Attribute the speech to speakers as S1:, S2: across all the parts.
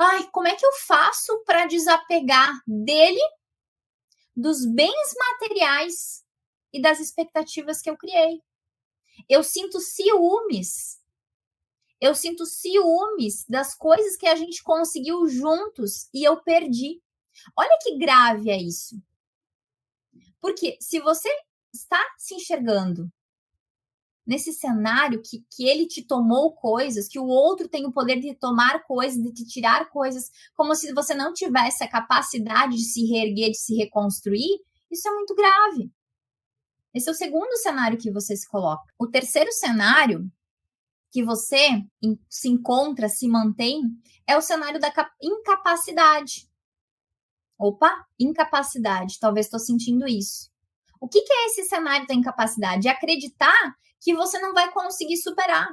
S1: Ai, como é que eu faço para desapegar dele, dos bens materiais e das expectativas que eu criei? Eu sinto ciúmes. Eu sinto ciúmes das coisas que a gente conseguiu juntos e eu perdi. Olha que grave é isso. Porque se você está se enxergando nesse cenário que ele te tomou coisas, que o outro tem o poder de tomar coisas, de te tirar coisas, como se você não tivesse a capacidade de se reerguer, de se reconstruir, isso é muito grave. Esse é o segundo cenário que você se coloca. O terceiro cenário que você se encontra, se mantém, é o cenário da incapacidade. Opa, incapacidade, talvez estou sentindo isso. O que é esse cenário da incapacidade? É acreditar que você não vai conseguir superar.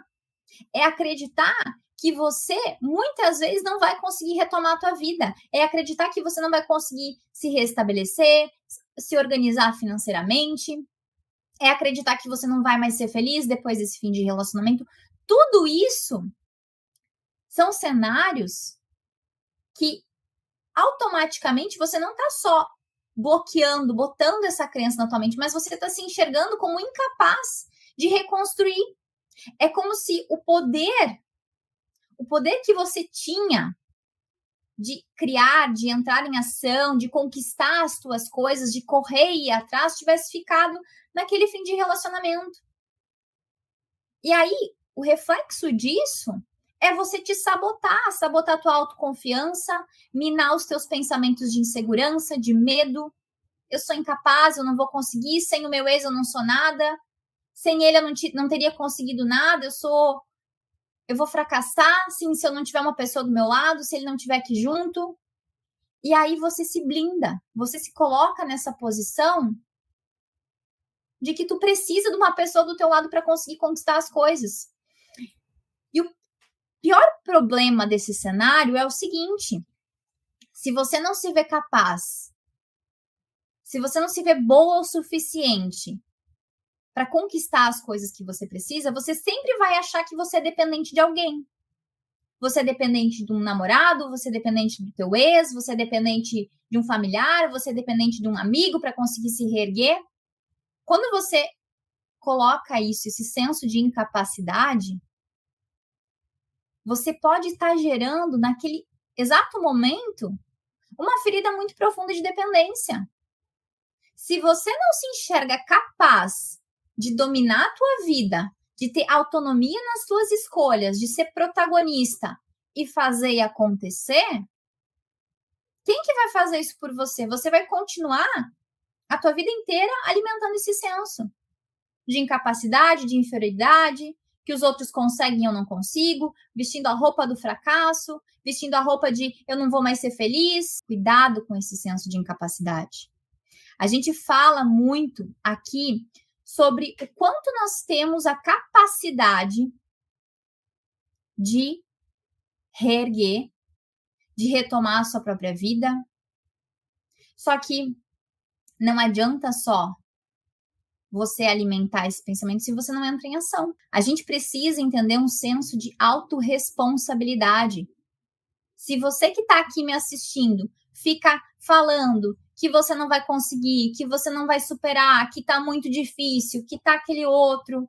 S1: É acreditar que você, muitas vezes, não vai conseguir retomar a tua vida. É acreditar que você não vai conseguir se restabelecer, se organizar financeiramente. É acreditar que você não vai mais ser feliz depois desse fim de relacionamento. Tudo isso são cenários que automaticamente você não está só bloqueando, botando essa crença na tua mente, mas você está se enxergando como incapaz de reconstruir. É como se o poder que você tinha de criar, de entrar em ação, de conquistar as tuas coisas, de correr e ir atrás, tivesse ficado naquele fim de relacionamento. E aí, o reflexo disso é você te sabotar a tua autoconfiança, minar os teus pensamentos de insegurança, de medo. Eu sou incapaz, eu não vou conseguir, sem o meu ex eu não sou nada, sem ele eu não teria conseguido nada, eu vou fracassar, sim, se eu não tiver uma pessoa do meu lado, se ele não estiver aqui junto. E aí você se blinda, você se coloca nessa posição de que tu precisa de uma pessoa do teu lado para conseguir conquistar as coisas. E o pior problema desse cenário é o seguinte: se você não se vê capaz, se você não se vê boa o suficiente para conquistar as coisas que você precisa, você sempre vai achar que você é dependente de alguém. Você é dependente de um namorado, você é dependente do teu ex, você é dependente de um familiar, você é dependente de um amigo para conseguir se reerguer. Quando você coloca isso, esse senso de incapacidade, você pode estar gerando naquele exato momento uma ferida muito profunda de dependência. Se você não se enxerga capaz de dominar a tua vida, de ter autonomia nas tuas escolhas, de ser protagonista e fazer e acontecer, quem que vai fazer isso por você? Você vai continuar a tua vida inteira alimentando esse senso de incapacidade, de inferioridade, que os outros conseguem e eu não consigo, vestindo a roupa do fracasso, vestindo a roupa de eu não vou mais ser feliz. Cuidado com esse senso de incapacidade. A gente fala muito aqui sobre o quanto nós temos a capacidade de reerguer, de retomar a sua própria vida. Só que não adianta só você alimentar esse pensamento se você não entra em ação. A gente precisa entender um senso de autorresponsabilidade. Se você que está aqui me assistindo fica falando que você não vai conseguir, que você não vai superar, que está muito difícil, que está aquele outro,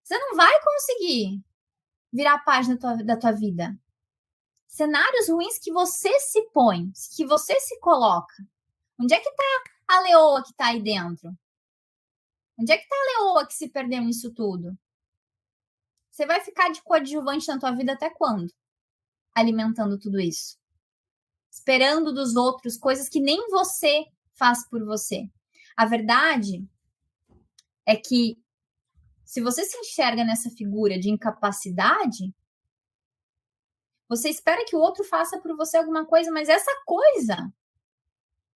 S1: você não vai conseguir virar a página da tua vida. Cenários ruins que você se põe, que você se coloca. Onde é que está a leoa que está aí dentro? Onde é que está a leoa que se perdeu nisso tudo? Você vai ficar de coadjuvante na tua vida até quando? Alimentando tudo isso. Esperando dos outros coisas que nem você faz por você. A verdade é que se você se enxerga nessa figura de incapacidade, você espera que o outro faça por você alguma coisa, mas essa coisa,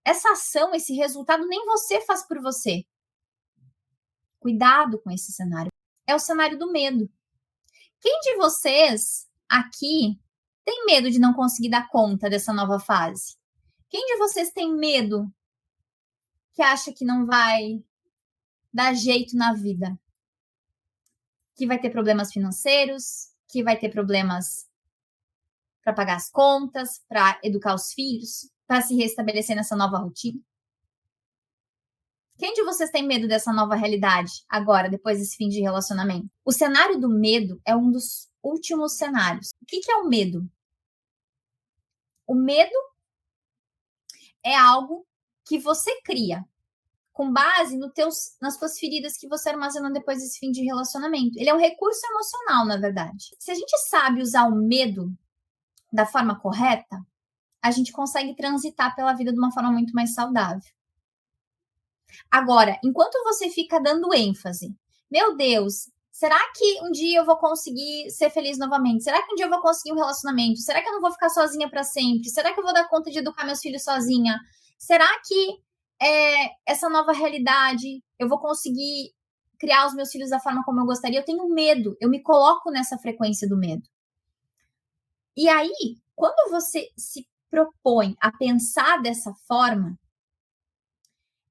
S1: essa ação, esse resultado, nem você faz por você. Cuidado com esse cenário. É o cenário do medo. Quem de vocês aqui tem medo de não conseguir dar conta dessa nova fase? Quem de vocês tem medo que acha que não vai dar jeito na vida? Que vai ter problemas financeiros, que vai ter problemas para pagar as contas, para educar os filhos, para se restabelecer nessa nova rotina? Quem de vocês tem medo dessa nova realidade agora, depois desse fim de relacionamento? O cenário do medo é um dos últimos cenários. O que é o medo? O medo é algo que você cria com base nas suas feridas que você armazenou depois desse fim de relacionamento. Ele é um recurso emocional, na verdade. Se a gente sabe usar o medo da forma correta, a gente consegue transitar pela vida de uma forma muito mais saudável. Agora, enquanto você fica dando ênfase, meu Deus, será que um dia eu vou conseguir ser feliz novamente? Será que um dia eu vou conseguir um relacionamento? Será que eu não vou ficar sozinha para sempre? Será que eu vou dar conta de educar meus filhos sozinha? Será que essa nova realidade eu vou conseguir criar os meus filhos da forma como eu gostaria? Eu tenho medo, eu me coloco nessa frequência do medo. E aí, quando você se propõe a pensar dessa forma,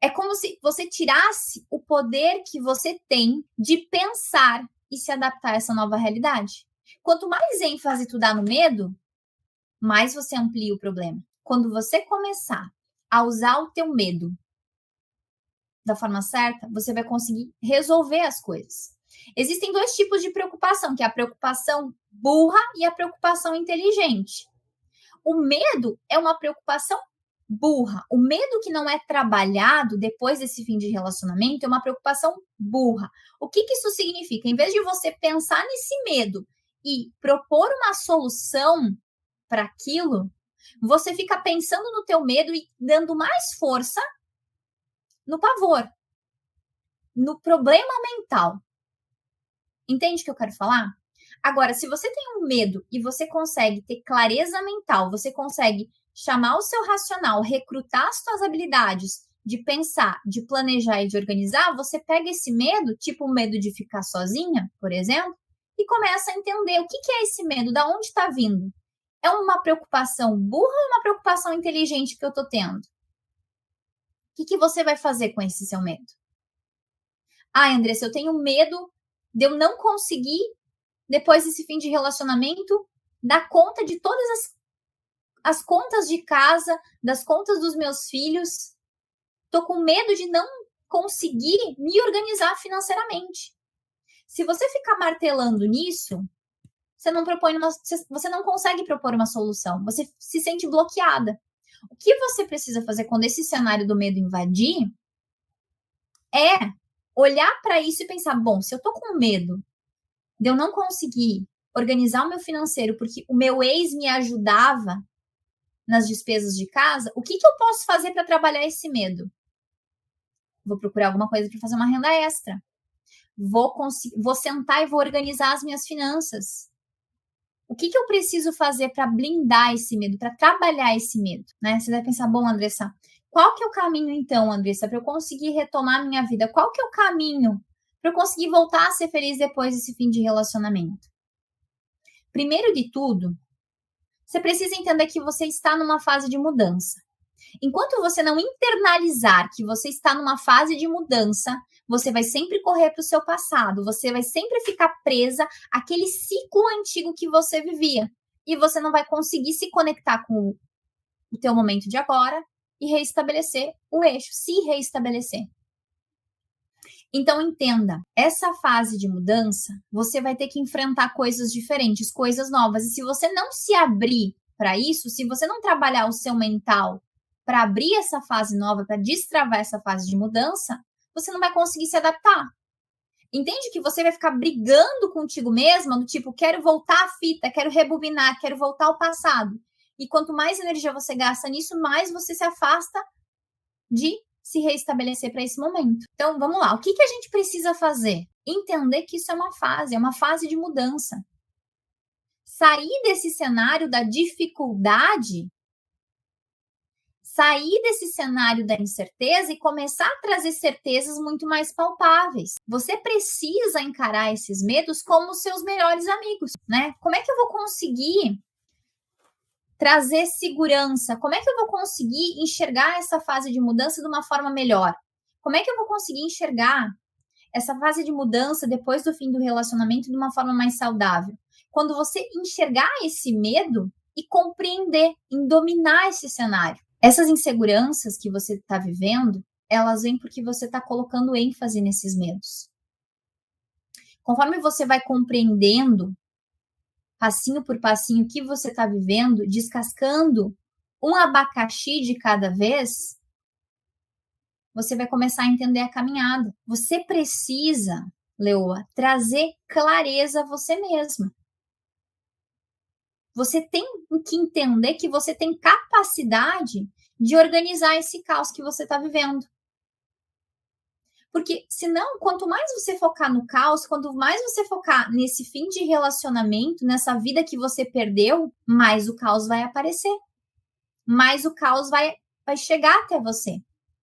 S1: é como se você tirasse o poder que você tem de pensar e se adaptar a essa nova realidade. Quanto mais ênfase tu dá no medo, mais você amplia o problema. Quando você começar a usar o teu medo da forma certa, você vai conseguir resolver as coisas. Existem dois tipos de preocupação, que é a preocupação burra e a preocupação inteligente. O medo é uma preocupação burra. O medo que não é trabalhado depois desse fim de relacionamento é uma preocupação burra. O que isso significa? Em vez de você pensar nesse medo e propor uma solução para aquilo, você fica pensando no teu medo e dando mais força no pavor, no problema mental. Entende o que eu quero falar? Agora, se você tem um medo e você consegue ter clareza mental, você consegue chamar o seu racional, recrutar as suas habilidades de pensar, de planejar e de organizar, você pega esse medo, tipo o medo de ficar sozinha, por exemplo, e começa a entender o que é esse medo, da onde está vindo. É uma preocupação burra ou uma preocupação inteligente que eu estou tendo? O que você vai fazer com esse seu medo? Ah, Andressa, eu tenho medo de eu não conseguir, depois desse fim de relacionamento, dar conta de todas as contas de casa, das contas dos meus filhos. Tô com medo de não conseguir me organizar financeiramente. Se você ficar martelando nisso, você não consegue propor uma solução. Você se sente bloqueada. O que você precisa fazer quando esse cenário do medo invadir é olhar para isso e pensar, bom, se eu tô com medo de eu não conseguir organizar o meu financeiro porque o meu ex me ajudava nas despesas de casa, o que eu posso fazer para trabalhar esse medo? Vou procurar alguma coisa para fazer uma renda extra. Vou sentar e vou organizar as minhas finanças. O que eu preciso fazer para blindar esse medo, para trabalhar esse medo? Né? Você vai pensar, bom, Andressa, qual que é o caminho então, Andressa, para eu conseguir retomar a minha vida? Qual que é o caminho para eu conseguir voltar a ser feliz depois desse fim de relacionamento? Primeiro de tudo, você precisa entender que você está numa fase de mudança. Enquanto você não internalizar que você está numa fase de mudança, você vai sempre correr para o seu passado, você vai sempre ficar presa àquele ciclo antigo que você vivia. E você não vai conseguir se conectar com o teu momento de agora e reestabelecer o eixo, se reestabelecer. Então, entenda, essa fase de mudança, você vai ter que enfrentar coisas diferentes, coisas novas. E se você não se abrir para isso, se você não trabalhar o seu mental para abrir essa fase nova, para destravar essa fase de mudança, você não vai conseguir se adaptar. Entende que você vai ficar brigando contigo mesma, do tipo, quero voltar à fita, quero rebobinar, quero voltar ao passado. E quanto mais energia você gasta nisso, mais você se afasta de se reestabelecer para esse momento. Então, vamos lá. O que a gente precisa fazer? Entender que isso é uma fase de mudança. Sair desse cenário da dificuldade, sair desse cenário da incerteza e começar a trazer certezas muito mais palpáveis. Você precisa encarar esses medos como seus melhores amigos, né? Como é que eu vou conseguir trazer segurança? Como é que eu vou conseguir enxergar essa fase de mudança de uma forma melhor? Como é que eu vou conseguir enxergar essa fase de mudança depois do fim do relacionamento de uma forma mais saudável? Quando você enxergar esse medo, e compreender, em dominar esse cenário. Essas inseguranças que você está vivendo, elas vêm porque você está colocando ênfase nesses medos. Conforme você vai compreendendo, passinho por passinho, o que você está vivendo, descascando um abacaxi de cada vez, você vai começar a entender a caminhada. Você precisa, Leoa, trazer clareza a você mesma. Você tem que entender que você tem capacidade de organizar esse caos que você está vivendo. Porque, senão, quanto mais você focar no caos, quanto mais você focar nesse fim de relacionamento, nessa vida que você perdeu, mais o caos vai aparecer. Mais o caos vai chegar até você.